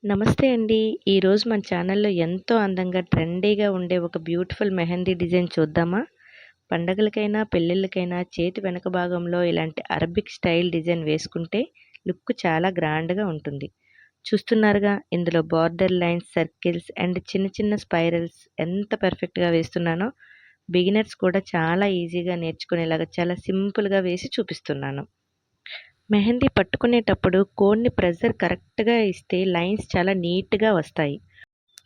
నమస్తే అండి. ఈరోజు మన ఛానల్‌లో ఎంతో అందంగా ట్రెండీగా ఉండే ఒక బ్యూటిఫుల్ మెహందీ డిజైన్ చూద్దామా? పండగలకైనా, పెళ్ళిళ్ళకైనా చేతి వెనక భాగంలో ఇలాంటి అరబిక్ స్టైల్ డిజైన్ వేసుకుంటే లుక్ చాలా గ్రాండ్‌గా ఉంటుంది. చూస్తున్నారుగా ఇందులో బార్డర్ లైన్స్, సర్కిల్స్ అండ్ చిన్న చిన్న స్పైరల్స్ ఎంత పర్ఫెక్ట్‌గా వేస్తున్నానో. బిగినర్స్ కూడా చాలా ఈజీగా నేర్చుకునేలాగా చాలా సింపుల్‌గా వేసి చూపిస్తున్నాను. మెహందీ పట్టుకునేటప్పుడు కోన్ని ప్రెజర్ కరెక్ట్‌గా ఇస్తే లైన్స్ చాలా నీట్‌గా వస్తాయి.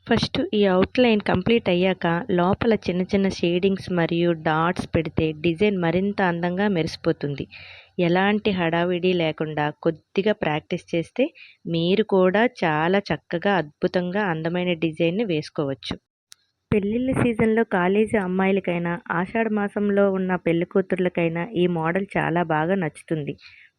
ఫస్ట్ ఈ అవుట్‌లైన్ కంప్లీట్ అయ్యాక లోపల చిన్న చిన్న షేడింగ్స్ మరియు డాట్స్ పెడితే డిజైన్ మరింత అందంగా మెరిసిపోతుంది. ఎలాంటి హడావిడి లేకుండా కొద్దిగా ప్రాక్టీస్ చేస్తే మీరు కూడా చాలా చక్కగా అద్భుతంగా అందమైన డిజైన్‌ని వేసుకోవచ్చు. పెళ్ళిళ్ళ సీజన్‌లో కాలేజీ అమ్మాయిలకైనా, ఆషాఢ మాసంలో ఉన్న పెళ్ళికూతుర్లకైనా ఈ మోడల్ చాలా బాగా నచ్చుతుంది.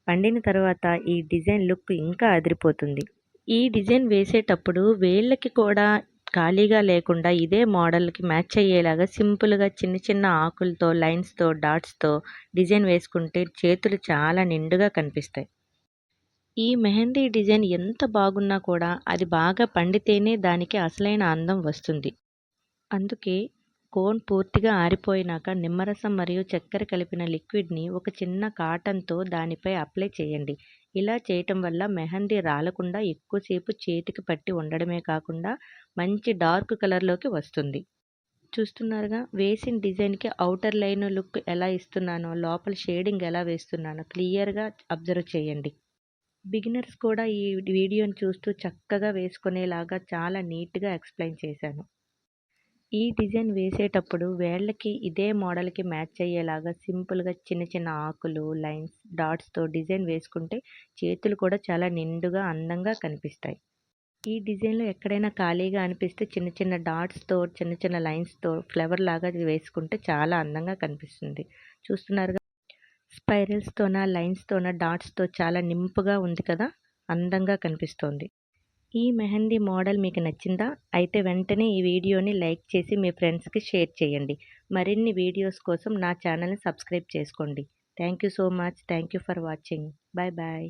పండిన తర్వాత ఈ డిజైన్ లుక్ ఇంకా అదిరిపోతుంది. ఈ డిజైన్ వేసేటప్పుడు వేళ్ళకి కూడా ఖాళీగా లేకుండా ఇదే మోడల్‌కి మ్యాచ్ అయ్యేలాగా సింపుల్‌గా చిన్న చిన్న ఆకులతో, లైన్స్‌తో, డాట్స్‌తో డిజైన్ వేసుకుంటే చేతులు చాలా నిండుగా కనిపిస్తాయి. ఈ మెహందీ డిజైన్ ఎంత బాగున్నా కూడా అది బాగా పండితేనే దానికి అసలైన అందం వస్తుంది. అందుకే కోన్ పూర్తిగా ఆరిపోయినాక నిమ్మరసం మరియు చక్కెర కలిపిన లిక్విడ్‌ని ఒక చిన్న కాటన్‌తో దానిపై అప్లై చేయండి. ఇలా చేయటం వల్ల మెహందీ రాలకుండా ఎక్కువసేపు చేతికి పట్టి ఉండడమే కాకుండా మంచి డార్క్ కలర్‌లోకి వస్తుంది. చూస్తున్నారుగా వేసిన డిజైన్‌కి ఔటర్ లైన్ లుక్ ఎలా ఇస్తున్నానో, లోపల షేడింగ్ ఎలా వేస్తున్నానో క్లియర్‌గా అబ్జర్వ్ చేయండి. బిగినర్స్ కూడా ఈ వీడియోని చూస్తూ చక్కగా వేసుకునేలాగా చాలా నీట్‌గా ఎక్స్‌ప్లెయిన్ చేశాను. ఈ డిజైన్ వేసేటప్పుడు వేళ్ళకి ఇదే మోడల్‌కి మ్యాచ్ అయ్యేలాగా సింపుల్‌గా చిన్న చిన్న ఆకులు, లైన్స్, డాట్స్‌తో డిజైన్ వేసుకుంటే చేతులు కూడా చాలా నిండుగా, అందంగా కనిపిస్తాయి. ఈ డిజైన్‌లో ఎక్కడైనా ఖాళీగా అనిపిస్తే చిన్న చిన్న డాట్స్‌తో, చిన్న చిన్న లైన్స్‌తో ఫ్లవర్ లాగా వేసుకుంటే చాలా అందంగా కనిపిస్తుంది. చూస్తున్నారుగా స్పైరల్స్‌తోన, లైన్స్‌తోన, డాట్స్‌తో చాలా నింపుగా ఉంది కదా! అందంగా కనిపిస్తోంది. ఈ మెహందీ మోడల్ మీకు నచ్చిందా? అయితే వెంటనే ఈ వీడియోని లైక్ చేసి మీ ఫ్రెండ్స్‌కి షేర్ చేయండి. మరిన్ని వీడియోస్ కోసం నా ఛానల్‌ని సబ్స్క్రైబ్ చేసుకోండి. Thank you so much. Thank you for watching. Bye bye.